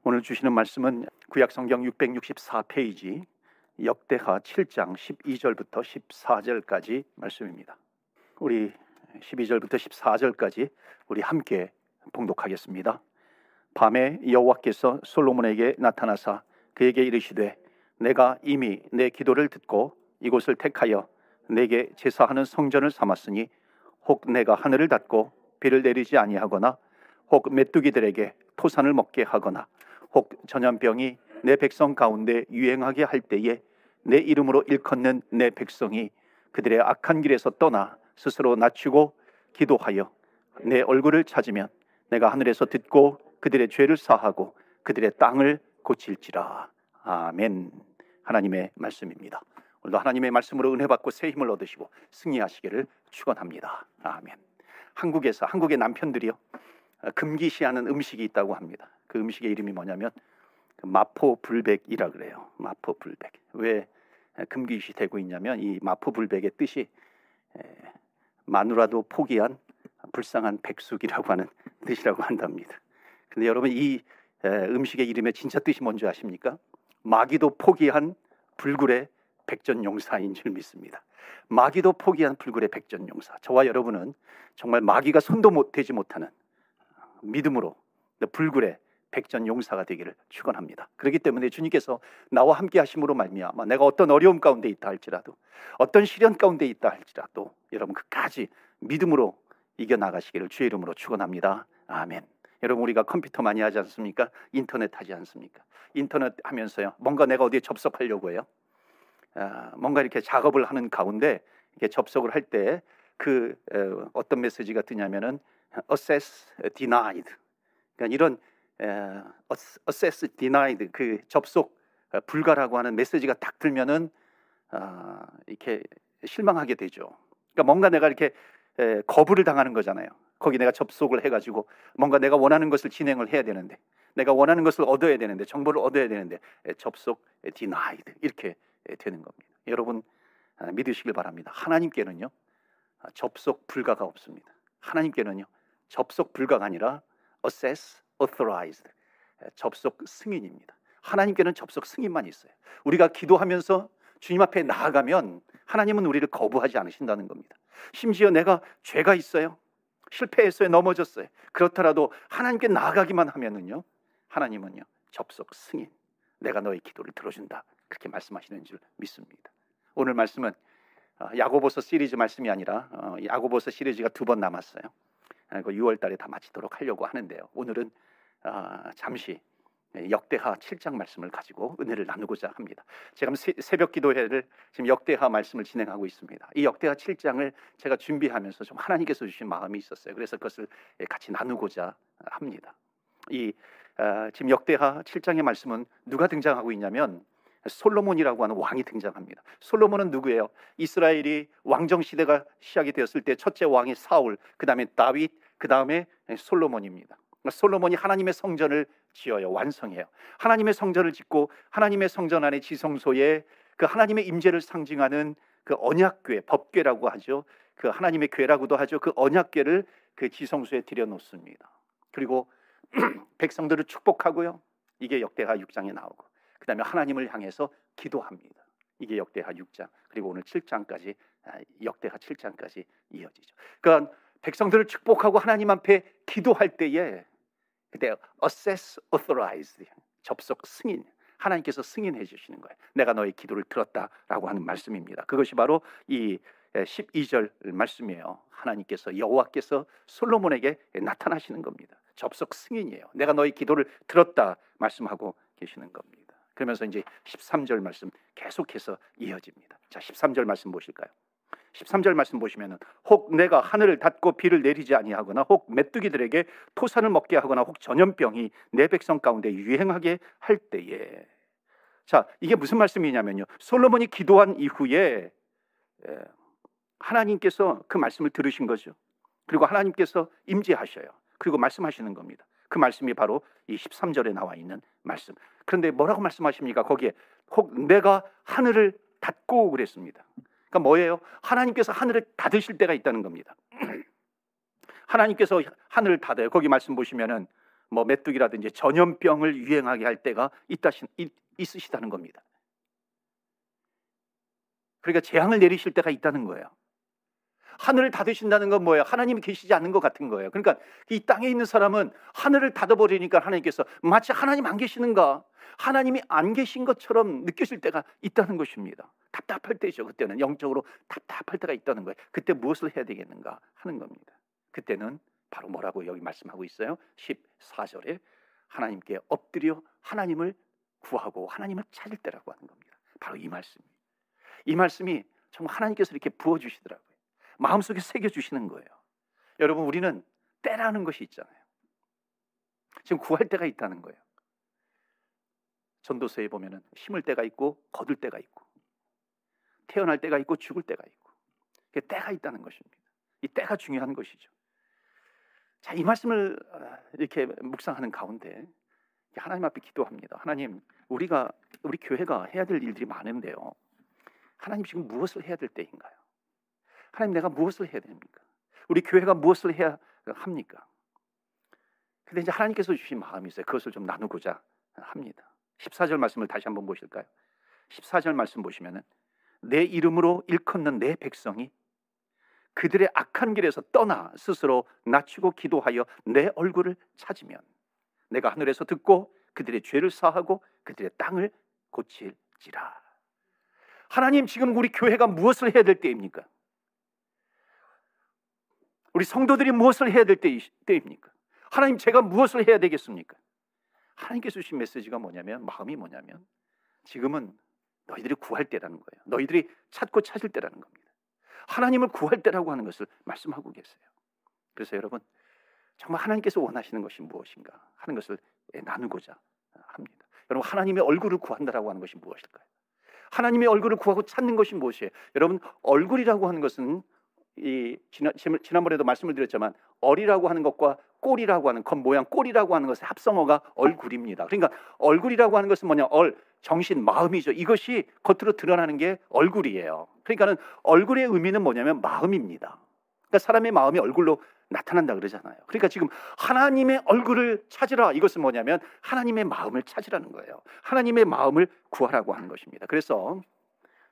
오늘 주시는 말씀은 구약성경 664페이지 역대하 7장 12절부터 14절까지 말씀입니다. 우리 12절부터 14절까지 우리 함께 봉독하겠습니다. 밤에 여호와께서 솔로몬에게 나타나사 그에게 이르시되 내가 이미 내 기도를 듣고 이곳을 택하여 내게 제사하는 성전을 삼았으니 혹 내가 하늘을 닫고 비를 내리지 아니하거나 혹 메뚜기들에게 토산을 먹게 하거나 혹 전염병이 내 백성 가운데 유행하게 할 때에 내 이름으로 일컫는 내 백성이 그들의 악한 길에서 떠나 스스로 낮추고 기도하여 내 얼굴을 찾으면 내가 하늘에서 듣고 그들의 죄를 사하고 그들의 땅을 고칠지라. 아멘. 하나님의 말씀입니다. 오늘도 하나님의 말씀으로 은혜 받고 새 힘을 얻으시고 승리하시기를 축원합니다. 아멘. 한국의 남편들이요, 금기시하는 음식이 있다고 합니다. 그 음식의 이름이 뭐냐면 마포불백이라 그래요. 마포불백. 왜 금기시 되고 있냐면 이 마포불백의 뜻이 마누라도 포기한 불쌍한 백숙이라고 하는 뜻이라고 한답니다. 근데 여러분, 이 음식의 이름의 진짜 뜻이 뭔지 아십니까? 마귀도 포기한 불굴의 백전용사인 줄 믿습니다. 마귀도 포기한 불굴의 백전용사. 저와 여러분은 정말 마귀가 손도 대지 못하는 믿음으로 불굴의 백전용사가 되기를 축원합니다. 그렇기 때문에 주님께서 나와 함께 하심으로 말미암아 내가 어떤 어려움 가운데 있다 할지라도, 어떤 시련 가운데 있다 할지라도 여러분 끝까지 믿음으로 이겨나가시기를 주의 이름으로 축원합니다. 아멘. 여러분, 우리가 컴퓨터 많이 하지 않습니까? 인터넷 하지 않습니까? 인터넷 하면서요, 뭔가 내가 어디에 접속하려고 해요. 뭔가 이렇게 작업을 하는 가운데 이렇게 접속을 할 때 어떤 메시지가 뜨냐면은 access denied. 그러니까 이런 access denied, 그 접속 불가라고 하는 메시지가 딱 들면은 이렇게 실망하게 되죠. 그러니까 뭔가 내가 이렇게 거부를 당하는 거잖아요. 거기 내가 접속을 해가지고 뭔가 내가 원하는 것을 진행을 해야 되는데, 내가 원하는 것을 얻어야 되는데, 정보를 얻어야 되는데 접속 denied 이렇게 되는 겁니다. 여러분, 믿으시길 바랍니다. 하나님께는요 접속 불가가 없습니다. 하나님께는요 접속 불가가 아니라 access authorized, 접속 승인입니다. 하나님께는 접속 승인만 있어요. 우리가 기도하면서 주님 앞에 나아가면 하나님은 우리를 거부하지 않으신다는 겁니다. 심지어 내가 죄가 있어요, 실패했어요, 넘어졌어요, 그렇더라도 하나님께 나아가기만 하면은요 하나님은요 접속 승인, 내가 너의 기도를 들어준다, 그렇게 말씀하시는 줄 믿습니다. 오늘 말씀은 야고보서 시리즈 말씀이 아니라 야고보서 시리즈가 2번 남았어요. 6월 달에 다 마치도록 하려고 하는데요, 오늘은 잠시 역대하 7장 말씀을 가지고 은혜를 나누고자 합니다. 제가 새벽 기도회를 지금 역대하 말씀을 진행하고 있습니다. 이 역대하 7장을 제가 준비하면서 좀 하나님께서 주신 마음이 있었어요. 그래서 그것을 같이 나누고자 합니다. 지금 역대하 7장의 말씀은 누가 등장하고 있냐면 솔로몬이라고 하는 왕이 등장합니다. 솔로몬은 누구예요? 이스라엘이 왕정 시대가 시작이 되었을 때 첫째 왕이 사울, 그 다음에 다윗, 그 다음에 솔로몬입니다. 솔로몬이 하나님의 성전을 지어요, 완성해요. 하나님의 성전을 짓고 하나님의 성전 안에 지성소에 그 하나님의 임재를 상징하는 그 언약궤, 법궤라고 하죠. 그 하나님의 궤라고도 하죠. 그 언약궤를 그 지성소에 들여놓습니다. 그리고 백성들을 축복하고요. 이게 역대하 6장에 나오고, 그 다음에 하나님을 향해서 기도합니다. 이게 역대하 6장, 그리고 오늘 7장까지, 역대하 7장까지 이어지죠. 그러니까 백성들을 축복하고 하나님 앞에 기도할 때에 그때 assess authorized, 접속 승인, 하나님께서 승인해 주시는 거예요. 내가 너의 기도를 들었다라고 하는 말씀입니다. 그것이 바로 이 12절 말씀이에요. 하나님께서, 여호와께서 솔로몬에게 나타나시는 겁니다. 접속 승인이에요. 내가 너의 기도를 들었다 말씀하고 계시는 겁니다. 그러면서 이제 13절 말씀 계속해서 이어집니다. 자, 13절 말씀 보실까요? 13절 말씀 보시면은 혹 내가 하늘을 닫고 비를 내리지 아니하거나 혹 메뚜기들에게 토산을 먹게 하거나 혹 전염병이 내 백성 가운데 유행하게 할 때에. 자, 이게 무슨 말씀이냐면요, 솔로몬이 기도한 이후에 하나님께서 그 말씀을 들으신 거죠. 그리고 하나님께서 임재하셔요. 그리고 말씀하시는 겁니다. 그 말씀이 바로 이 13절에 나와 있는 말씀. 그런데 뭐라고 말씀하십니까? 거기에 혹 내가 하늘을 닫고 그랬습니다. 그러니까 뭐예요? 하나님께서 하늘을 닫으실 때가 있다는 겁니다. 하나님께서 하늘을 닫아요. 거기 말씀 보시면은 뭐 메뚜기라든지 전염병을 유행하게 할 때가 있으시다는 겁니다. 그러니까 재앙을 내리실 때가 있다는 거예요. 하늘을 닫으신다는 건 뭐예요? 하나님이 계시지 않는 것 같은 거예요. 그러니까 이 땅에 있는 사람은 하늘을 닫아버리니까 하나님께서 마치 하나님 안 계시는가, 하나님이 안 계신 것처럼 느껴질 때가 있다는 것입니다. 답답할 때죠. 그때는 영적으로 답답할 때가 있다는 거예요. 그때 무엇을 해야 되겠는가 하는 겁니다. 그때는 바로 뭐라고 여기 말씀하고 있어요? 14절에 하나님께 엎드려 하나님을 구하고 하나님을 찾을 때라고 하는 겁니다. 바로 이 말씀이에요. 이 말씀이 정말 하나님께서 이렇게 부어주시더라고요. 마음속에 새겨주시는 거예요. 여러분, 우리는 때라는 것이 있잖아요. 지금 구할 때가 있다는 거예요. 전도서에 보면은 심을 때가 있고 거둘 때가 있고 태어날 때가 있고 죽을 때가 있고, 때가 있다는 것입니다. 이 때가 중요한 것이죠. 자, 이 말씀을 이렇게 묵상하는 가운데 하나님 앞에 기도합니다. 하나님, 우리 교회가 해야 될 일들이 많은데요, 하나님 지금 무엇을 해야 될 때인가요? 하나님, 내가 무엇을 해야 됩니까? 우리 교회가 무엇을 해야 합니까? 근데 이제 하나님께서 주신 마음이 있어요. 그것을 좀 나누고자 합니다. 14절 말씀을 다시 한번 보실까요? 14절 말씀 보시면은 내 이름으로 일컫는 내 백성이 그들의 악한 길에서 떠나 스스로 낮추고 기도하여 내 얼굴을 찾으면 내가 하늘에서 듣고 그들의 죄를 사하고 그들의 땅을 고칠지라. 하나님, 지금 우리 교회가 무엇을 해야 될 때입니까? 우리 성도들이 무엇을 해야 될 때입니까? 하나님, 제가 무엇을 해야 되겠습니까? 하나님께서 주신 메시지가 뭐냐면, 마음이 뭐냐면, 지금은 너희들이 구할 때라는 거예요. 너희들이 찾고 찾을 때라는 겁니다. 하나님을 구할 때라고 하는 것을 말씀하고 계세요. 그래서 여러분, 정말 하나님께서 원하시는 것이 무엇인가 하는 것을 나누고자 합니다. 여러분, 하나님의 얼굴을 구한다라고 하는 것이 무엇일까요? 하나님의 얼굴을 구하고 찾는 것이 무엇이에요? 여러분, 얼굴이라고 하는 것은 지난번에도 말씀을 드렸지만 얼이라고 하는 것과 꼴이라고 하는 겉모양, 꼴이라고 하는 것의 합성어가 얼굴입니다. 그러니까 얼굴이라고 하는 것은 뭐냐? 정신, 마음이죠. 이것이 겉으로 드러나는 게 얼굴이에요. 그러니까는 얼굴의 의미는 뭐냐면 마음입니다. 그러니까 사람의 마음이 얼굴로 나타난다 그러잖아요. 그러니까 지금 하나님의 얼굴을 찾으라, 이것은 뭐냐면 하나님의 마음을 찾으라는 거예요. 하나님의 마음을 구하라고 하는 것입니다. 그래서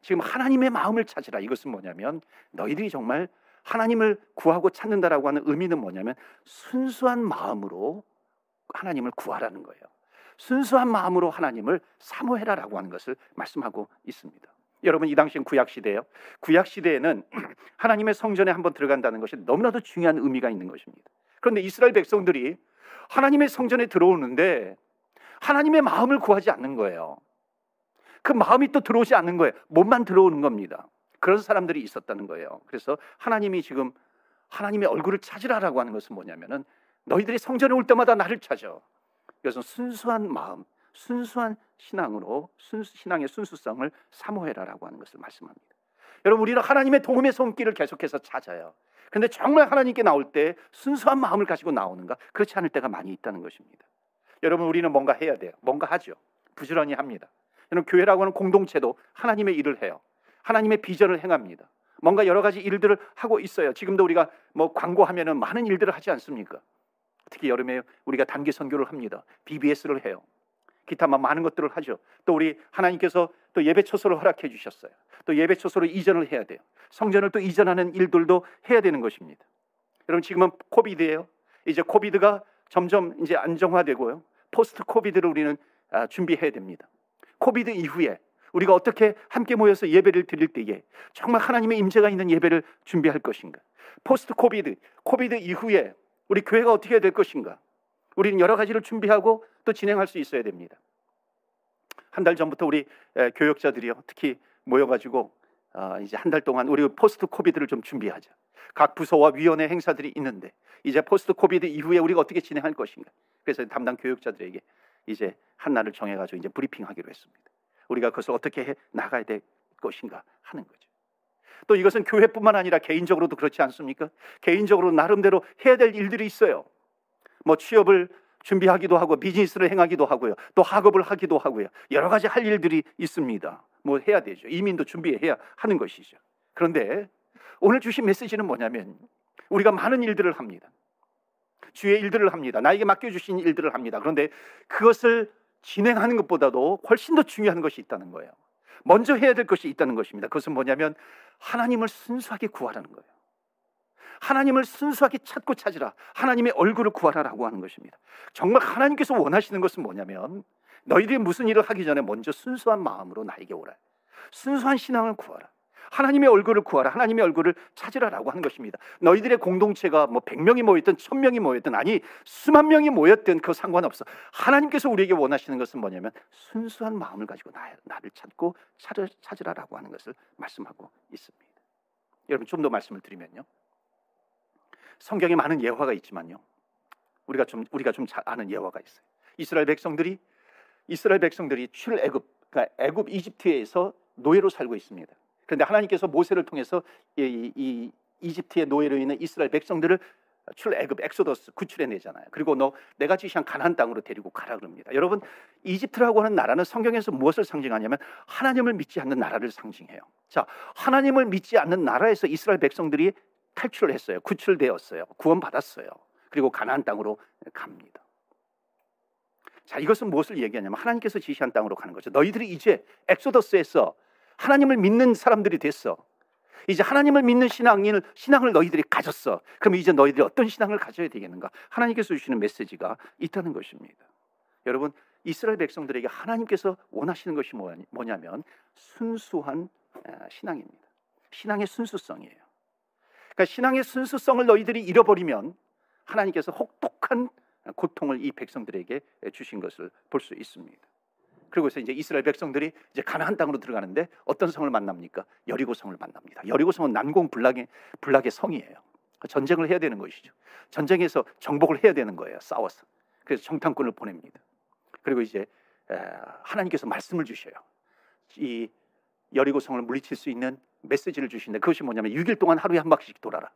지금 하나님의 마음을 찾으라, 이것은 뭐냐면 너희들이 정말 하나님을 구하고 찾는다라고 하는 의미는 뭐냐면 순수한 마음으로 하나님을 구하라는 거예요. 순수한 마음으로 하나님을 사모해라라고 하는 것을 말씀하고 있습니다. 여러분, 이 당시엔 구약시대예요. 구약시대에는 하나님의 성전에 한번 들어간다는 것이 너무나도 중요한 의미가 있는 것입니다. 그런데 이스라엘 백성들이 하나님의 성전에 들어오는데 하나님의 마음을 구하지 않는 거예요. 그 마음이 또 들어오지 않는 거예요. 몸만 들어오는 겁니다. 그런 사람들이 있었다는 거예요. 그래서 하나님이 지금 하나님의 얼굴을 찾으라라고 하는 것은 뭐냐면은 너희들이 성전에 올 때마다 나를 찾아. 그래서 순수한 마음, 순수한 신앙으로 신앙의 순수성을 사모해라라고 하는 것을 말씀합니다. 여러분, 우리는 하나님의 도움의 손길을 계속해서 찾아요. 그런데 정말 하나님께 나올 때 순수한 마음을 가지고 나오는가? 그렇지 않을 때가 많이 있다는 것입니다. 여러분, 우리는 뭔가 해야 돼요. 뭔가 하죠. 부지런히 합니다. 여러분, 교회라고 하는 공동체도 하나님의 일을 해요. 하나님의 비전을 행합니다. 뭔가 여러 가지 일들을 하고 있어요. 지금도 우리가 뭐 광고하면은 많은 일들을 하지 않습니까? 특히 여름에 우리가 단기 선교를 합니다. BBS를 해요. 기타 많은 것들을 하죠. 또 우리 하나님께서 또 예배초소를 허락해 주셨어요. 또 예배초소를 이전을 해야 돼요. 성전을 또 이전하는 일들도 해야 되는 것입니다. 여러분, 지금은 코비드예요. 이제 코비드가 점점 이제 안정화되고요. 포스트 코비드를 우리는 준비해야 됩니다. 코비드 이후에 우리가 어떻게 함께 모여서 예배를 드릴 때에 정말 하나님의 임재가 있는 예배를 준비할 것인가? 포스트 코비드 이후에 우리 교회가 어떻게 해야 될 것인가? 우리는 여러 가지를 준비하고 또 진행할 수 있어야 됩니다. 한 달 전부터 우리 교역자들이요, 특히 모여가지고 이제 한 달 동안 우리 포스트 코비드를 좀 준비하자. 각 부서와 위원회 행사들이 있는데 이제 포스트 코비드 이후에 우리가 어떻게 진행할 것인가? 그래서 담당 교역자들에게 이제 한 날을 정해가지고 이제 브리핑하기로 했습니다. 우리가 그것을 어떻게 해 나가야 될 것인가 하는 거죠. 또 이것은 교회뿐만 아니라 개인적으로도 그렇지 않습니까? 개인적으로 나름대로 해야 될 일들이 있어요. 뭐 취업을 준비하기도 하고 비즈니스를 행하기도 하고요. 또 학업을 하기도 하고요. 여러 가지 할 일들이 있습니다. 뭐 해야 되죠. 이민도 준비해야 하는 것이죠. 그런데 오늘 주신 메시지는 뭐냐면 우리가 많은 일들을 합니다. 주의 일들을 합니다. 나에게 맡겨주신 일들을 합니다. 그런데 그것을 진행하는 것보다도 훨씬 더 중요한 것이 있다는 거예요. 먼저 해야 될 것이 있다는 것입니다. 그것은 뭐냐면 하나님을 순수하게 구하라는 거예요. 하나님을 순수하게 찾고 찾으라. 하나님의 얼굴을 구하라라고 하는 것입니다. 정말 하나님께서 원하시는 것은 뭐냐면 너희들이 무슨 일을 하기 전에 먼저 순수한 마음으로 나에게 오라. 순수한 신앙을 구하라. 하나님의 얼굴을 구하라. 하나님의 얼굴을 찾으라라고 하는 것입니다. 너희들의 공동체가 뭐 100명이 모였든 1000명이 모였든 아니 수만 명이 모였든 그거 상관없어. 하나님께서 우리에게 원하시는 것은 뭐냐면 순수한 마음을 가지고 나를 찾고 찾으라라고 하는 것을 말씀하고 있습니다. 여러분 좀 더 말씀을 드리면요, 성경에 많은 예화가 있지만요, 우리가 좀 잘 아는 예화가 있어요. 이스라엘 백성들이 출애굽, 그러니까 애굽 이집트에서 노예로 살고 있습니다. 그런데 하나님께서 모세를 통해서 이 이집트의 노예로 있는 이스라엘 백성들을 출애굽 엑소더스 구출해내잖아요. 그리고 내가 지시한 가나안 땅으로 데리고 가라 그럽니다. 여러분, 이집트라고 하는 나라는 성경에서 무엇을 상징하냐면 하나님을 믿지 않는 나라를 상징해요. 자, 하나님을 믿지 않는 나라에서 이스라엘 백성들이 탈출을 했어요. 구출되었어요. 구원받았어요. 그리고 가나안 땅으로 갑니다. 자, 이것은 무엇을 얘기하냐면 하나님께서 지시한 땅으로 가는 거죠. 너희들이 이제 엑소더스에서 하나님을 믿는 사람들이 됐어. 이제 하나님을 믿는 신앙을 너희들이 가졌어. 그럼 이제 너희들이 어떤 신앙을 가져야 되겠는가? 하나님께서 주시는 메시지가 있다는 것입니다. 여러분, 이스라엘 백성들에게 하나님께서 원하시는 것이 뭐냐면 순수한 신앙입니다. 신앙의 순수성이에요. 그러니까 신앙의 순수성을 너희들이 잃어버리면 하나님께서 혹독한 고통을 이 백성들에게 주신 것을 볼 수 있습니다. 그리고서 이제 이스라엘 백성들이 이제 가나안 땅으로 들어가는데 어떤 성을 만납니까? 여리고 성을 만납니다. 여리고 성은 난공불락의 성이에요. 전쟁을 해야 되는 것이죠. 전쟁에서 정복을 해야 되는 거예요. 싸워서. 그래서 정탐꾼을 보냅니다. 그리고 이제 하나님께서 말씀을 주셔요. 이 여리고 성을 물리칠 수 있는 메시지를 주시는데 그것이 뭐냐면 6일 동안 하루에 한 바퀴씩 돌아라.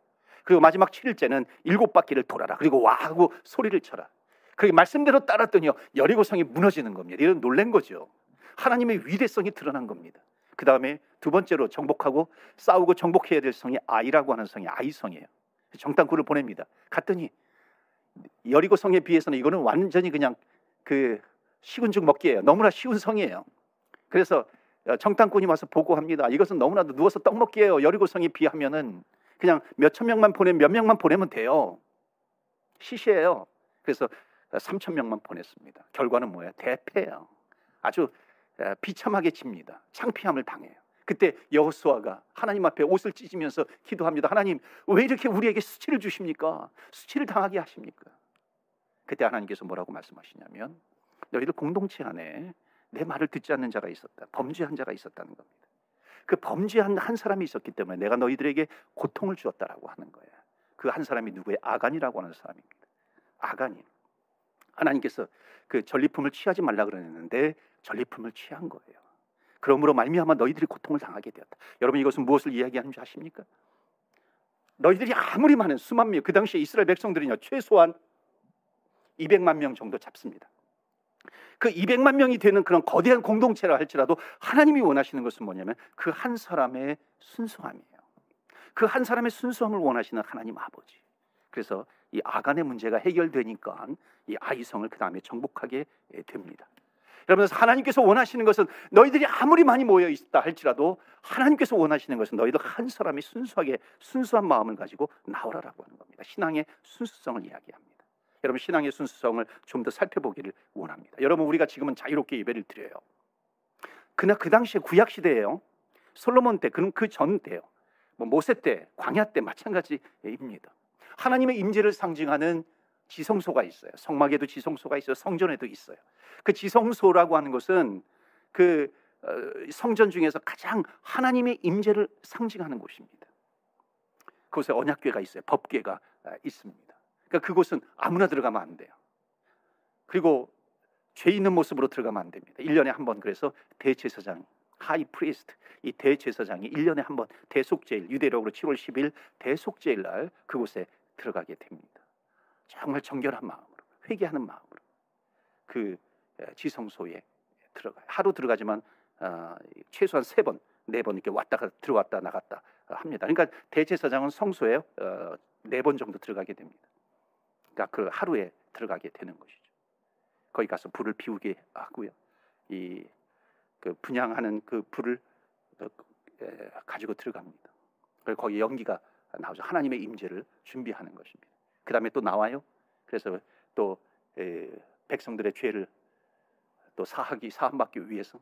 그리고 마지막 7일째는 7바퀴를 돌아라. 그리고 와 하고 소리를 쳐라. 그렇게 말씀대로 따랐더니요, 여리고성이 무너지는 겁니다. 이런 놀란 거죠. 하나님의 위대성이 드러난 겁니다. 그 다음에 두 번째로 정복하고 싸우고 정복해야 될 성이 아이라고 하는 성이 아이성이에요. 정탐꾼을 보냅니다. 갔더니 여리고성에 비해서는 이거는 완전히 그냥 그 식은 죽 먹기예요. 너무나 쉬운 성이에요. 그래서 정탐꾼이 와서 보고합니다. 이것은 너무나도 누워서 떡 먹기예요. 여리고성에 비하면은 그냥 몇 명만 보내면 돼요. 시시해요. 그래서 3,000명만 보냈습니다. 결과는 뭐예요? 대패예요. 아주 비참하게 집니다. 창피함을 당해요. 그때 여호수아가 하나님 앞에 옷을 찢으면서 기도합니다. 하나님, 왜 이렇게 우리에게 수치를 주십니까? 수치를 당하게 하십니까? 그때 하나님께서 뭐라고 말씀하시냐면 너희들 공동체 안에 내 말을 듣지 않는 자가 있었다. 범죄한 자가 있었다는 겁니다. 그 범죄한 한 사람이 있었기 때문에 내가 너희들에게 고통을 주었다라고 하는 거예요. 그 한 사람이 누구예요? 아간이라고 하는 사람입니다. 아간이. 하나님께서 그 전리품을 취하지 말라 그랬는데 전리품을 취한 거예요. 그러므로 말미암아 너희들이 고통을 당하게 되었다. 여러분, 이것은 무엇을 이야기하는지 아십니까? 너희들이 아무리 많은 수만 명, 그 당시에 이스라엘 백성들은요 최소한 200만 명 정도 잡습니다. 그 200만 명이 되는 그런 거대한 공동체라 할지라도 하나님이 원하시는 것은 뭐냐면 그 한 사람의 순수함이에요. 그 한 사람의 순수함을 원하시는 하나님 아버지. 그래서 이 아간의 문제가 해결되니까 이 아이성을 그 다음에 정복하게 됩니다. 여러분, 하나님께서 원하시는 것은 너희들이 아무리 많이 모여 있다 할지라도 하나님께서 원하시는 것은 너희들 한 사람이 순수한 마음을 가지고 나오라라고 하는 겁니다. 신앙의 순수성을 이야기합니다. 여러분, 신앙의 순수성을 좀 더 살펴보기를 원합니다. 여러분, 우리가 지금은 자유롭게 예배를 드려요. 그러나 그 당시에 구약 시대예요. 솔로몬 때, 그럼 그 전 때요. 모세 때, 광야 때 마찬가지입니다. 하나님의 임재를 상징하는 지성소가 있어요. 성막에도 지성소가 있어요. 성전에도 있어요. 그 지성소라고 하는 것은 그 성전 중에서 가장 하나님의 임재를 상징하는 곳입니다. 그곳에 언약궤가 있어요. 법궤가 있습니다. 그러니까 그곳은 아무나 들어가면 안 돼요. 그리고 죄 있는 모습으로 들어가면 안 됩니다. 1년에 한 번, 그래서 대제사장, 하이 프리스트, 이 대제사장이 1년에 한 번 대속제일, 유대력으로 7월 10일 대속제일 날 그곳에 들어가게 됩니다. 정말 정결한 마음으로, 회개하는 마음으로 그 지성소에 들어가요. 하루 들어가지만 최소한 3번, 4번 이렇게 들어왔다 나갔다 합니다. 그러니까 대제사장은 성소에 4번 정도 들어가게 됩니다. 그러니까 그 하루에 들어가게 되는 것이죠. 거기 가서 불을 피우게 하고요. 그 분향하는 그 불을 가지고 들어갑니다. 그리고 거기 연기가 나오죠. 하나님의 임재를 준비하는 것입니다. 그 다음에 또 나와요. 그래서 또 백성들의 죄를 또 사함받기 위해서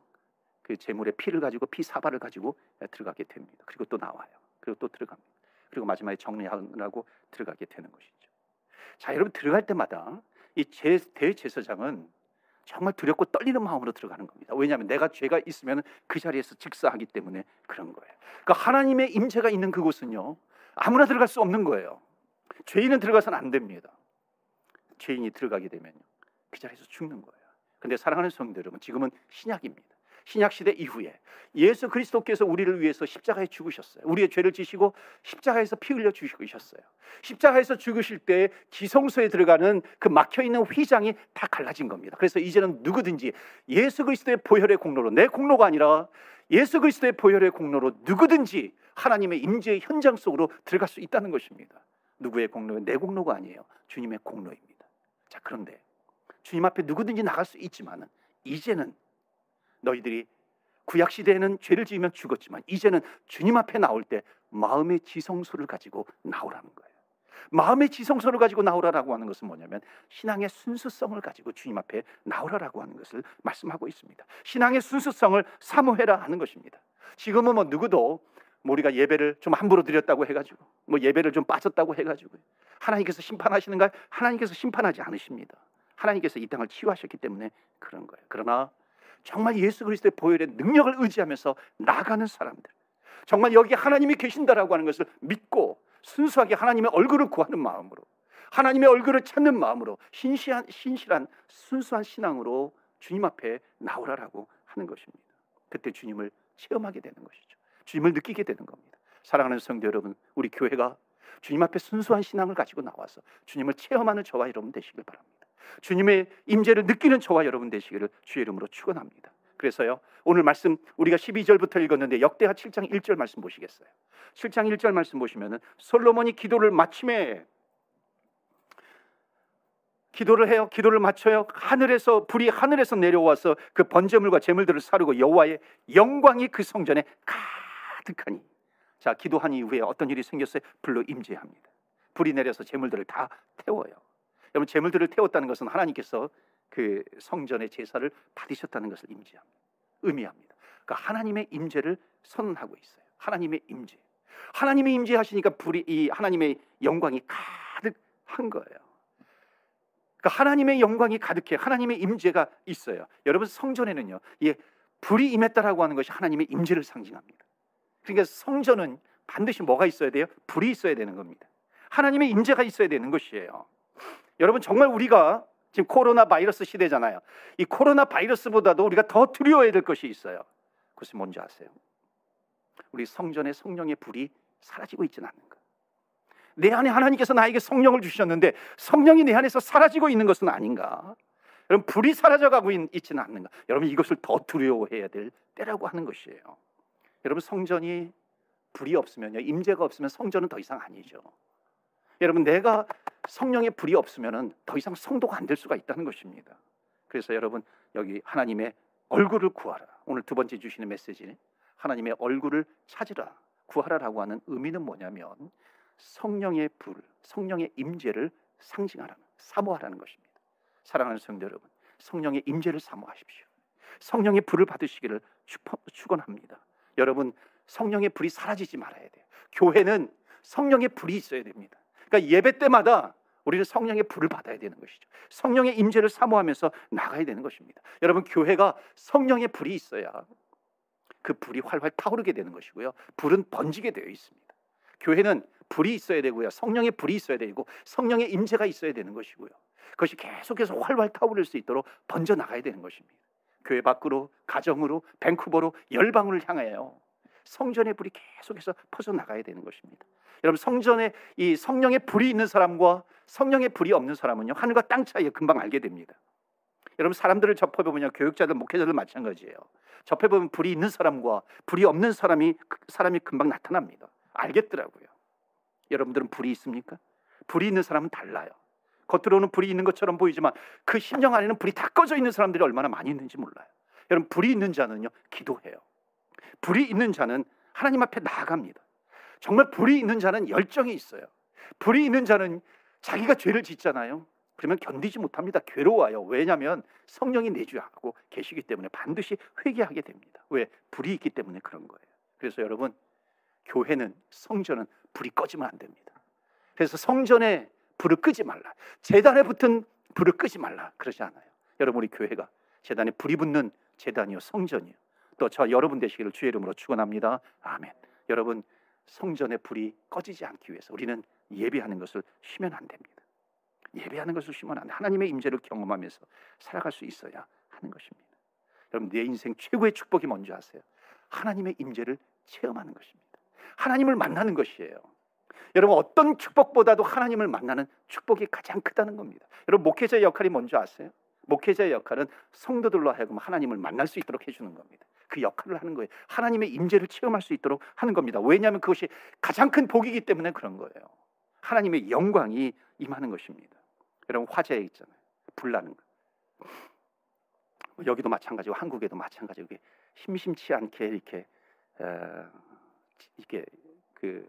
그 제물의 피를 가지고 피 사발을 가지고 들어가게 됩니다. 그리고 또 나와요. 그리고 또 들어갑니다. 그리고 마지막에 정리하고 들어가게 되는 것이죠. 자, 여러분, 들어갈 때마다 이 대제사장은 정말 두렵고 떨리는 마음으로 들어가는 겁니다. 왜냐하면 내가 죄가 있으면 그 자리에서 직사하기 때문에 그런 거예요. 그러니까 하나님의 임재가 있는 그곳은요, 아무나 들어갈 수 없는 거예요. 죄인은 들어가서는 안 됩니다. 죄인이 들어가게 되면 그 자리에서 죽는 거예요. 근데 사랑하는 성도 여러분, 지금은 신약입니다. 신약 시대 이후에 예수 그리스도께서 우리를 위해서 십자가에 죽으셨어요. 우리의 죄를 지시고 십자가에서 피 흘려 죽으셨어요. 십자가에서 죽으실 때 지성소에 들어가는 그 막혀있는 휘장이 다 갈라진 겁니다. 그래서 이제는 누구든지 예수 그리스도의 보혈의 공로로, 내 공로가 아니라 예수 그리스도의 보혈의 공로로 누구든지 하나님의 임재의 현장 속으로 들어갈 수 있다는 것입니다. 누구의 공로예요? 내 공로가 아니에요. 주님의 공로입니다. 자, 그런데 주님 앞에 누구든지 나갈 수 있지만 이제는 너희들이 구약시대에는 죄를 지으면 죽었지만 이제는 주님 앞에 나올 때 마음의 지성소를 가지고 나오라는 거예요. 마음의 지성소를 가지고 나오라라고 하는 것은 뭐냐면 신앙의 순수성을 가지고 주님 앞에 나오라라고 하는 것을 말씀하고 있습니다. 신앙의 순수성을 사모해라 하는 것입니다. 지금은 뭐 누구도 우리가 예배를 좀 함부로 드렸다고 해가지고 뭐 예배를 좀 빠졌다고 해가지고 하나님께서 심판하시는가요? 하나님께서 심판하지 않으십니다. 하나님께서 이 땅을 치유하셨기 때문에 그런 거예요. 그러나 정말 예수 그리스도의 보혈의 능력을 의지하면서 나가는 사람들, 정말 여기 하나님이 계신다라고 하는 것을 믿고 순수하게 하나님의 얼굴을 구하는 마음으로, 하나님의 얼굴을 찾는 마음으로 신실한 순수한 신앙으로 주님 앞에 나오라라고 하는 것입니다. 그때 주님을 체험하게 되는 것이죠. 주님을 느끼게 되는 겁니다. 사랑하는 성도 여러분, 우리 교회가 주님 앞에 순수한 신앙을 가지고 나와서 주님을 체험하는 저와 여러분 되시길 바랍니다. 주님의 임재를 느끼는 저와 여러분 되시기를 주의 이름으로 축원합니다. 그래서요, 오늘 말씀 우리가 12절부터 읽었는데 역대하 7장 1절 말씀 보시겠어요? 7장 1절 말씀 보시면은 솔로몬이 기도를 마침에 기도를 해요. 기도를 마쳐요. 불이 하늘에서 내려와서 그 번제물과 제물들을 사르고 여호와의 영광이 그 성전에 가득하니. 자, 기도한 이후에 어떤 일이 생겼어요? 불로 임재합니다. 불이 내려서 제물들을 다 태워요. 여러분, 제물들을 태웠다는 것은 하나님께서 그 성전의 제사를 받으셨다는 것을 의미합니다. 그러니까 하나님의 임재를 선언하고 있어요. 하나님의 임재. 하나님의 임재하시니까 이 하나님의 영광이 가득한 거예요. 그러니까 하나님의 영광이 가득해. 하나님의 임재가 있어요. 여러분, 성전에는요, 불이 임했다라고 하는 것이 하나님의 임재를 상징합니다. 그러니까 성전은 반드시 뭐가 있어야 돼요? 불이 있어야 되는 겁니다. 하나님의 임재가 있어야 되는 것이에요. 여러분, 정말 우리가 지금 코로나 바이러스 시대잖아요. 이 코로나 바이러스보다도 우리가 더 두려워해야 될 것이 있어요. 그것이 뭔지 아세요? 우리 성전의 성령의 불이 사라지고 있지는 않는가? 내 안에 하나님께서 나에게 성령을 주셨는데 성령이 내 안에서 사라지고 있는 것은 아닌가? 여러분, 불이 사라져가고 있지는 않는가? 여러분, 이것을 더 두려워해야 될 때라고 하는 것이에요. 여러분, 성전이 불이 없으면요, 임재가 없으면 성전은 더 이상 아니죠. 여러분, 내가 성령의 불이 없으면 더 이상 성도가 안 될 수가 있다는 것입니다. 그래서 여러분, 여기 하나님의 얼굴을 구하라. 오늘 두 번째 주시는 메시지는 하나님의 얼굴을 찾으라, 구하라라고 하는 의미는 뭐냐면 성령의 불, 성령의 임재를 상징하라는, 사모하라는 것입니다. 사랑하는 성도 여러분, 성령의 임재를 사모하십시오. 성령의 불을 받으시기를 축원합니다. 여러분, 성령의 불이 사라지지 말아야 돼요. 교회는 성령의 불이 있어야 됩니다. 그러니까 예배 때마다 우리는 성령의 불을 받아야 되는 것이죠. 성령의 임재를 사모하면서 나가야 되는 것입니다. 여러분, 교회가 성령의 불이 있어야 그 불이 활활 타오르게 되는 것이고요, 불은 번지게 되어 있습니다. 교회는 불이 있어야 되고요, 성령의 불이 있어야 되고 성령의 임재가 있어야 되는 것이고요, 그것이 계속해서 활활 타오를 수 있도록 번져 나가야 되는 것입니다. 교회 밖으로, 가정으로, 밴쿠버로, 열방을 향하여 성전의 불이 계속해서 퍼져 나가야 되는 것입니다. 여러분, 성전에 이 성령의 불이 있는 사람과 성령의 불이 없는 사람은요, 하늘과 땅 차이에 금방 알게 됩니다. 여러분, 사람들을 접해보면요, 교육자들, 목회자들 마찬가지예요. 접해보면 불이 있는 사람과 불이 없는 사람이 금방 나타납니다. 알겠더라고요. 여러분들은 불이 있습니까? 불이 있는 사람은 달라요. 겉으로는 불이 있는 것처럼 보이지만 그 심령 안에는 불이 다 꺼져 있는 사람들이 얼마나 많이 있는지 몰라요. 여러분, 불이 있는 자는요, 기도해요. 불이 있는 자는 하나님 앞에 나아갑니다. 정말 불이 있는 자는 열정이 있어요. 불이 있는 자는 자기가 죄를 짓잖아요. 그러면 견디지 못합니다. 괴로워요. 왜냐하면 성령이 내주하고 계시기 때문에 반드시 회개하게 됩니다. 왜? 불이 있기 때문에 그런 거예요. 그래서 여러분, 교회는, 성전은 불이 꺼지면 안 됩니다. 그래서 성전에 불을 끄지 말라, 제단에 붙은 불을 끄지 말라 그러지 않아요. 여러분, 우리 교회가 제단에 불이 붙는 제단이요, 성전이요, 또 저 여러분 되시기를 주의 이름으로 축원합니다. 아멘. 여러분, 성전의 불이 꺼지지 않기 위해서 우리는 예배하는 것을 쉬면 안 됩니다. 예배하는 것을 쉬면 안 돼. 하나님의 임재를 경험하면서 살아갈 수 있어야 하는 것입니다. 여러분, 내 인생 최고의 축복이 뭔지 아세요? 하나님의 임재를 체험하는 것입니다. 하나님을 만나는 것이에요. 여러분, 어떤 축복보다도 하나님을 만나는 축복이 가장 크다는 겁니다. 여러분, 목회자의 역할이 뭔지 아세요? 목회자의 역할은 성도들로 하여금 하나님을 만날 수 있도록 해주는 겁니다. 그 역할을 하는 거예요. 하나님의 임재를 체험할 수 있도록 하는 겁니다. 왜냐하면 그것이 가장 큰 복이기 때문에 그런 거예요. 하나님의 영광이 임하는 것입니다. 여러분, 화재 있잖아요. 불 나는 거. 여기도 마찬가지고 한국에도 마찬가지고, 심심치 않게 이렇게 그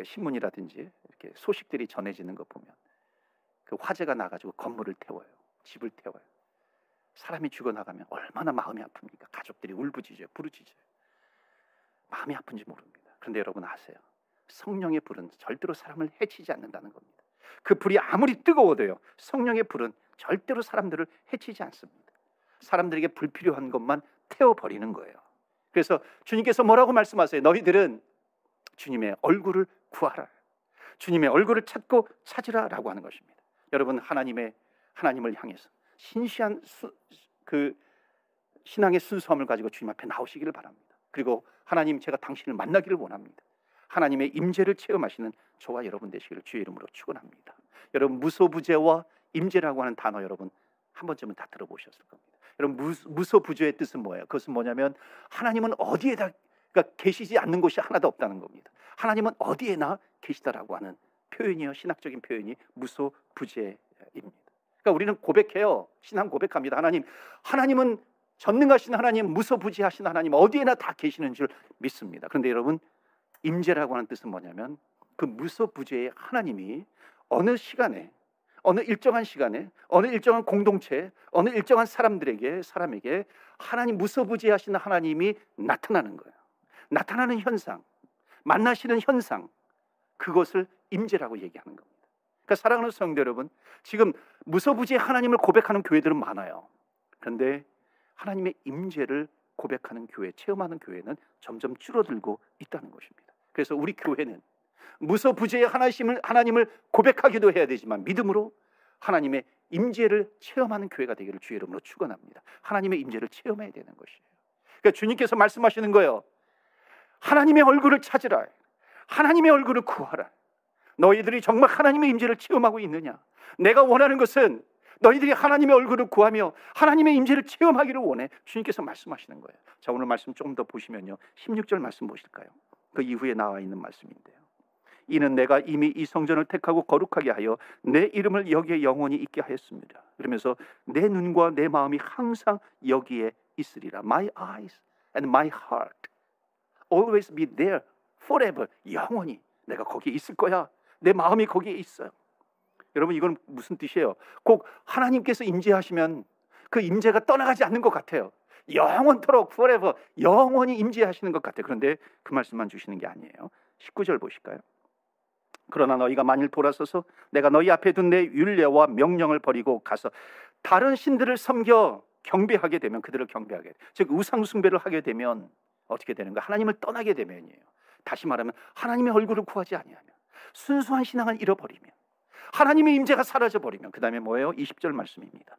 신문이라든지 이렇게 소식들이 전해지는 거 보면 그 화재가 나가지고 건물을 태워요. 집을 태워요. 사람이 죽어나가면 얼마나 마음이 아픕니까? 가족들이 울부짖어요. 부르짖어요. 마음이 아픈지 모릅니다. 그런데 여러분 아세요? 성령의 불은 절대로 사람을 해치지 않는다는 겁니다. 그 불이 아무리 뜨거워도요, 성령의 불은 절대로 사람들을 해치지 않습니다. 사람들에게 불필요한 것만 태워버리는 거예요. 그래서 주님께서 뭐라고 말씀하세요? 너희들은 주님의 얼굴을 구하라, 주님의 얼굴을 찾고 찾으라 라고 하는 것입니다. 여러분, 하나님을 향해서 신시한 그 신앙의 순수함을 가지고 주님 앞에 나오시기를 바랍니다. 그리고 하나님, 제가 당신을 만나기를 원합니다. 하나님의 임재를 체험하시는 저와 여러분 되시기를 주의 이름으로 축원합니다. 여러분, 무소부재와 임재라고 하는 단어 여러분 한 번쯤은 다 들어보셨을 겁니다. 여러분, 무소부재의 뜻은 뭐예요? 그것은 뭐냐면 하나님은 어디에다 계시지 않는 곳이 하나도 없다는 겁니다. 하나님은 어디에나 계시다라고 하는 표현이요, 신학적인 표현이 무소부재입니다. 그러니까 우리는 고백해요. 신앙 고백합니다. 하나님은 전능하신 하나님, 무소부재하신 하나님, 어디에나 다 계시는 줄 믿습니다. 그런데 여러분, 임재라고 하는 뜻은 뭐냐면 그 무소부재의 하나님이 어느 시간에, 어느 일정한 시간에, 어느 일정한 공동체, 어느 일정한 사람에게 하나님, 무소부재하신 하나님이 나타나는 거예요. 나타나는 현상, 만나시는 현상, 그것을 임재라고 얘기하는 겁니다. 그러니까 사랑하는 성도 여러분, 지금 무소부재 하나님을 고백하는 교회들은 많아요. 그런데 하나님의 임재를 고백하는 교회, 체험하는 교회는 점점 줄어들고 있다는 것입니다. 그래서 우리 교회는 무소부재의 하나님을 고백하기도 해야 되지만 믿음으로 하나님의 임재를 체험하는 교회가 되기를 주의 이름으로 축원합니다. 하나님의 임재를 체험해야 되는 것이에요. 그러니까 주님께서 말씀하시는 거예요. 하나님의 얼굴을 찾으라, 하나님의 얼굴을 구하라. 너희들이 정말 하나님의 임재를 체험하고 있느냐? 내가 원하는 것은 너희들이 하나님의 얼굴을 구하며 하나님의 임재를 체험하기를 원해. 주님께서 말씀하시는 거예요. 자, 오늘 말씀 조금 더 보시면요, 16절 말씀 보실까요? 그 이후에 나와 있는 말씀인데요. 이는 내가 이미 이 성전을 택하고 거룩하게 하여 내 이름을 여기에 영원히 있게 하였습니다. 그러면서 내 눈과 내 마음이 항상 여기에 있으리라. My eyes and my heart always be there forever. 영원히 내가 거기에 있을 거야. 내 마음이 거기에 있어요. 여러분, 이건 무슨 뜻이에요? 꼭 하나님께서 임재하시면 그 임재가 떠나가지 않는 것 같아요. 영원토록 forever, 영원히 임재하시는 것 같아요. 그런데 그 말씀만 주시는 게 아니에요. 19절 보실까요? 그러나 너희가 만일 돌아서서 내가 너희 앞에 둔 내 율례와 명령을 버리고 가서 다른 신들을 섬겨 경배하게 되면, 그들을 경배하게 돼, 즉 우상 숭배를 하게 되면 어떻게 되는가? 하나님을 떠나게 되면이에요. 다시 말하면 하나님의 얼굴을 구하지 아니하면, 순수한 신앙을 잃어버리면, 하나님의 임재가 사라져버리면 그 다음에 뭐예요? 20절 말씀입니다.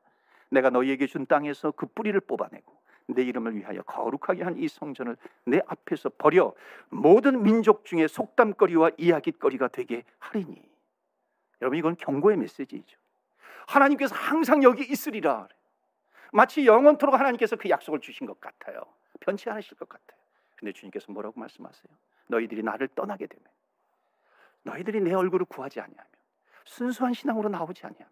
내가 너희에게 준 땅에서 그 뿌리를 뽑아내고 내 이름을 위하여 거룩하게 한 이 성전을 내 앞에서 버려 모든 민족 중에 속담거리와 이야깃거리가 되게 하리니. 여러분, 이건 경고의 메시지이죠. 하나님께서 항상 여기 있으리라. 마치 영원토록 하나님께서 그 약속을 주신 것 같아요. 변치 않으실 것 같아요. 근데 주님께서 뭐라고 말씀하세요? 너희들이 나를 떠나게 되면, 너희들이 내 얼굴을 구하지 아니하면, 순수한 신앙으로 나오지 아니하면,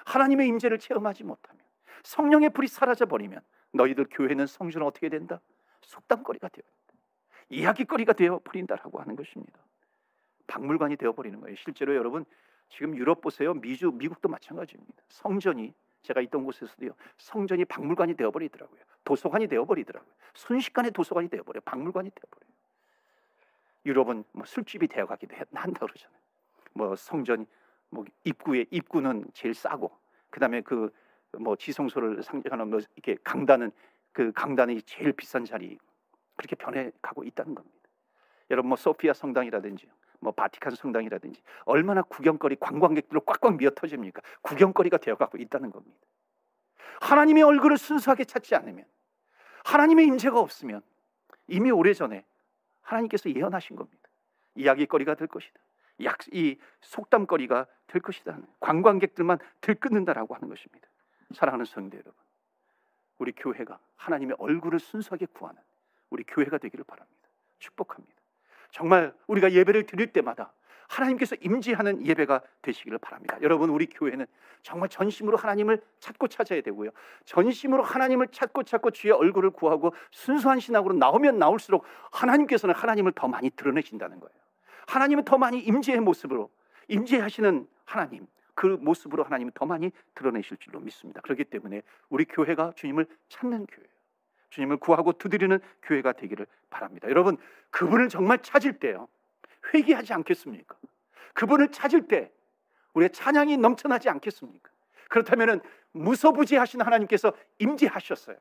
하나님의 임재를 체험하지 못하면, 성령의 불이 사라져버리면 너희들 교회는 성전은 어떻게 된다? 속담거리가 되어 이야기거리가 되어버린다라고 하는 것입니다. 박물관이 되어버리는 거예요. 실제로 여러분 지금 유럽 보세요. 미국도 마찬가지입니다. 성전이, 제가 있던 곳에서도요, 성전이 박물관이 되어버리더라고요. 도서관이 되어버리더라고요. 순식간에 도서관이 되어버려요. 박물관이 되어버려요. 유럽은 뭐 술집이 되어가기도 한다 그러잖아요. 뭐 성전 입구는 제일 싸고, 그다음에 그 뭐 지성소를 상징하는 뭐 이렇게 그 강단이 제일 비싼 자리, 그렇게 변해가고 있다는 겁니다. 여러분 뭐 소피아 성당이라든지 뭐 바티칸 성당이라든지 얼마나 구경거리, 관광객들로 꽉꽉 미어 터집니까? 구경거리가 되어가고 있다는 겁니다. 하나님의 얼굴을 순수하게 찾지 않으면, 하나님의 임재가 없으면 이미 오래전에 하나님께서 예언하신 겁니다. 이야기거리가 될 것이다. 이 속담거리가 될 것이다. 관광객들만 들끓는다라고 하는 것입니다. 사랑하는 성도 여러분, 우리 교회가 하나님의 얼굴을 순수하게 구하는 우리 교회가 되기를 바랍니다. 축복합니다. 정말 우리가 예배를 드릴 때마다 하나님께서 임재하는 예배가 되시기를 바랍니다. 여러분, 우리 교회는 정말 전심으로 하나님을 찾고 찾아야 되고요, 전심으로 하나님을 찾고 주의 얼굴을 구하고 순수한 신앙으로 나오면 나올수록 하나님께서는 하나님을 더 많이 드러내신다는 거예요. 하나님은 더 많이 임재의 모습으로, 임재하시는 하나님, 그 모습으로 하나님은 더 많이 드러내실 줄로 믿습니다. 그렇기 때문에 우리 교회가 주님을 찾는 교회예요. 주님을 구하고 두드리는 교회가 되기를 바랍니다. 여러분, 그분을 정말 찾을 때요, 회개하지 않겠습니까? 그분을 찾을 때 우리의 찬양이 넘쳐나지 않겠습니까? 그렇다면 무소부지하신 하나님께서 임재하셨어요.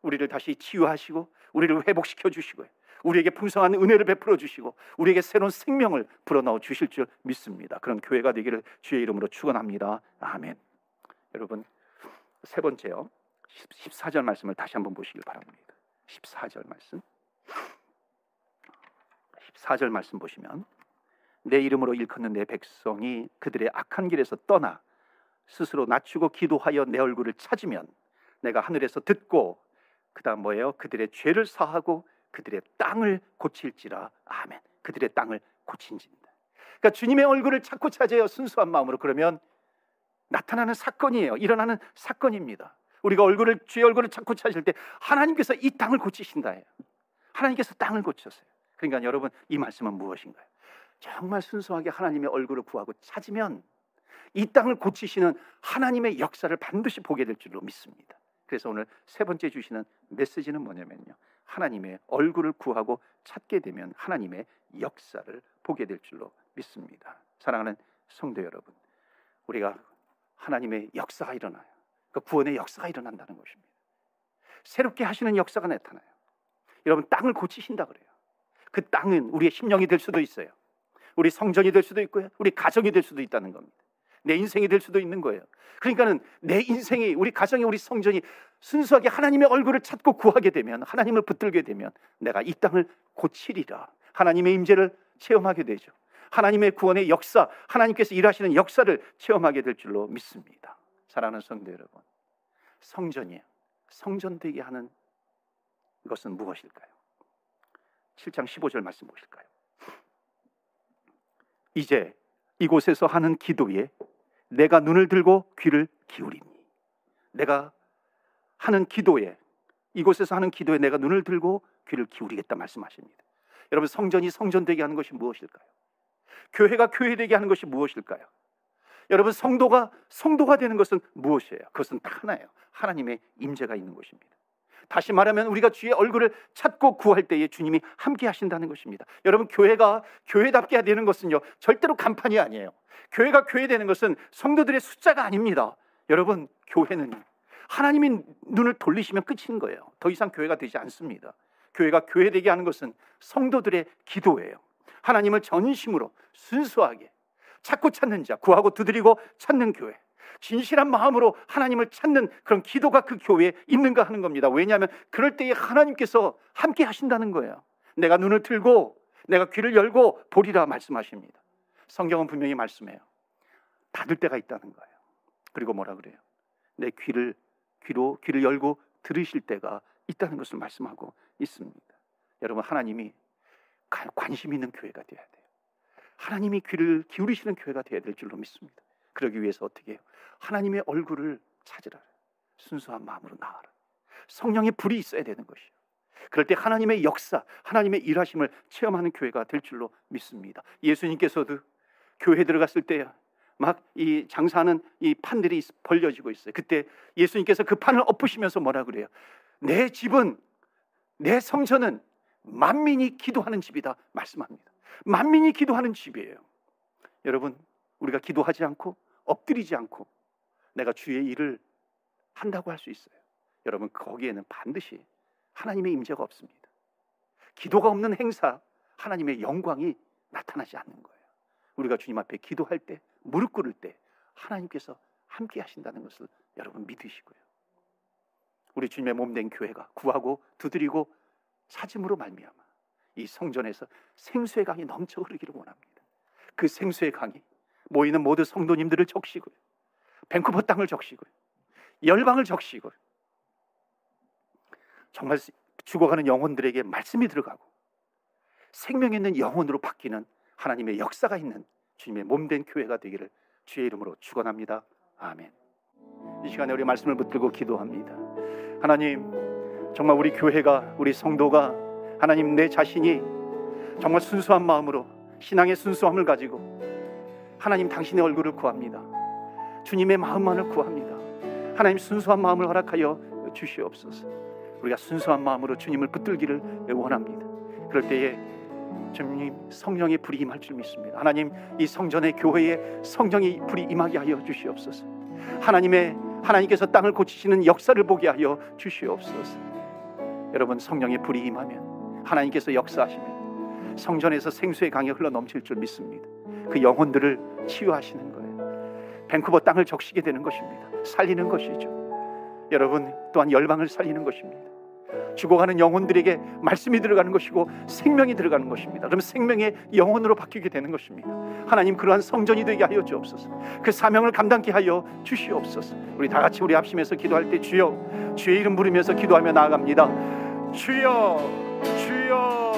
우리를 다시 치유하시고 우리를 회복시켜 주시고요, 우리에게 풍성한 은혜를 베풀어 주시고 우리에게 새로운 생명을 불어넣어 주실 줄 믿습니다. 그런 교회가 되기를 주의 이름으로 축원합니다. 아멘. 여러분, 세 번째요, 14절 말씀을 다시 한번 보시길 바랍니다. 14절 말씀. 14절 말씀 보시면, 내 이름으로 일컫는 내 백성이 그들의 악한 길에서 떠나 스스로 낮추고 기도하여 내 얼굴을 찾으면 내가 하늘에서 듣고, 그 다음 뭐예요? 그들의 죄를 사하고 그들의 땅을 고칠지라. 아멘. 그들의 땅을 고친진다. 그러니까 주님의 얼굴을 찾고 찾아요, 순수한 마음으로. 그러면 나타나는 사건이에요. 일어나는 사건입니다. 우리가 주의 얼굴을 찾고 찾을 때 하나님께서 이 땅을 고치신다예요. 하나님께서 땅을 고쳤어요. 그러니까 여러분, 이 말씀은 무엇인가요? 정말 순수하게 하나님의 얼굴을 구하고 찾으면 이 땅을 고치시는 하나님의 역사를 반드시 보게 될 줄로 믿습니다. 그래서 오늘 세 번째 주시는 메시지는 뭐냐면요, 하나님의 얼굴을 구하고 찾게 되면 하나님의 역사를 보게 될 줄로 믿습니다. 사랑하는 성도 여러분, 우리가 하나님의 역사가 일어나요. 그 구원의 역사가 일어난다는 것입니다. 새롭게 하시는 역사가 나타나요. 여러분, 땅을 고치신다 그래요. 그 땅은 우리의 심령이 될 수도 있어요. 우리 성전이 될 수도 있고요, 우리 가정이 될 수도 있다는 겁니다. 내 인생이 될 수도 있는 거예요. 그러니까는 내 인생이, 우리 가정이, 우리 성전이 순수하게 하나님의 얼굴을 찾고 구하게 되면, 하나님을 붙들게 되면 내가 이 땅을 고치리라. 하나님의 임재를 체험하게 되죠. 하나님의 구원의 역사, 하나님께서 일하시는 역사를 체험하게 될 줄로 믿습니다. 사랑하는 성도 여러분, 성전이에요. 성전 되게 하는 것은 무엇일까요? 7장 15절 말씀 보실까요? 이제 이곳에서 하는 기도에 내가 눈을 들고 귀를 기울이니. 내가 하는 기도에, 이곳에서 하는 기도에 내가 눈을 들고 귀를 기울이겠다 말씀하십니다. 여러분, 성전이 성전되게 하는 것이 무엇일까요? 교회가 교회되게 하는 것이 무엇일까요? 여러분, 성도가 되는 것은 무엇이에요? 그것은 딱 하나예요. 하나님의 임재가 있는 것입니다. 다시 말하면 우리가 주의 얼굴을 찾고 구할 때에 주님이 함께 하신다는 것입니다. 여러분, 교회가 교회답게 되는 것은요, 절대로 간판이 아니에요. 교회가 교회되는 것은 성도들의 숫자가 아닙니다. 여러분, 교회는 하나님이 눈을 돌리시면 끝인 거예요. 더 이상 교회가 되지 않습니다. 교회가 교회되게 하는 것은 성도들의 기도예요. 하나님을 전심으로 순수하게 찾고 찾는 자, 구하고 두드리고 찾는 교회, 진실한 마음으로 하나님을 찾는 그런 기도가 그 교회에 있는가 하는 겁니다. 왜냐하면 그럴 때에 하나님께서 함께 하신다는 거예요. 내가 눈을 들고 내가 귀를 열고 보리라 말씀하십니다. 성경은 분명히 말씀해요. 닫을 때가 있다는 거예요. 그리고 뭐라 그래요? 내 귀를 열고 들으실 때가 있다는 것을 말씀하고 있습니다. 여러분, 하나님이 관심 있는 교회가 되어야 돼요. 하나님이 귀를 기울이시는 교회가 되어야 될 줄로 믿습니다. 그러기 위해서 어떻게 해요? 하나님의 얼굴을 찾으라. 순수한 마음으로 나아라. 성령의 불이 있어야 되는 것이요. 그럴 때 하나님의 역사, 하나님의 일하심을 체험하는 교회가 될 줄로 믿습니다. 예수님께서도 교회 들어갔을 때 막 이 장사하는 이 판들이 벌려지고 있어요. 그때 예수님께서 그 판을 엎으시면서 뭐라 그래요? 내 집은, 내 성전은 만민이 기도하는 집이다 말씀합니다. 만민이 기도하는 집이에요. 여러분, 우리가 기도하지 않고 엎드리지 않고 내가 주의 일을 한다고 할 수 있어요. 여러분, 거기에는 반드시 하나님의 임재가 없습니다. 기도가 없는 행사, 하나님의 영광이 나타나지 않는 거예요. 우리가 주님 앞에 기도할 때, 무릎 꿇을 때 하나님께서 함께 하신다는 것을 여러분 믿으시고요. 우리 주님의 몸된 교회가 구하고 두드리고 찾음으로 말미암아 이 성전에서 생수의 강이 넘쳐 흐르기를 원합니다. 그 생수의 강이 모이는 모든 성도님들을 적시고요, 밴쿠버 땅을 적시고요, 열방을 적시고요, 정말 죽어가는 영혼들에게 말씀이 들어가고 생명 있는 영혼으로 바뀌는 하나님의 역사가 있는 주님의 몸된 교회가 되기를 주의 이름으로 축원합니다. 아멘. 이 시간에 우리 말씀을 붙들고 기도합니다. 하나님, 정말 우리 교회가, 우리 성도가, 하나님, 내 자신이 정말 순수한 마음으로 신앙의 순수함을 가지고 하나님, 당신의 얼굴을 구합니다. 주님의 마음만을 구합니다. 하나님, 순수한 마음을 허락하여 주시옵소서. 우리가 순수한 마음으로 주님을 붙들기를 원합니다. 그럴 때에 주님, 성령의 불이 임할 줄 믿습니다. 하나님, 이 성전의 교회에 성령의 불이 임하게 하여 주시옵소서. 하나님께서 땅을 고치시는 역사를 보게 하여 주시옵소서. 여러분, 성령의 불이 임하면, 하나님께서 역사하시면 성전에서 생수의 강이 흘러 넘칠 줄 믿습니다. 그 영혼들을 치유하시는 거예요. 밴쿠버 땅을 적시게 되는 것입니다. 살리는 것이죠. 여러분, 또한 열방을 살리는 것입니다. 죽어가는 영혼들에게 말씀이 들어가는 것이고 생명이 들어가는 것입니다. 그럼 생명의 영혼으로 바뀌게 되는 것입니다. 하나님, 그러한 성전이 되게 하여 주옵소서. 그 사명을 감당케 하여 주시옵소서. 우리 다 같이 우리 합심해서 기도할 때 주여, 주의 이름 부르면서 기도하며 나아갑니다. 주여, 주여.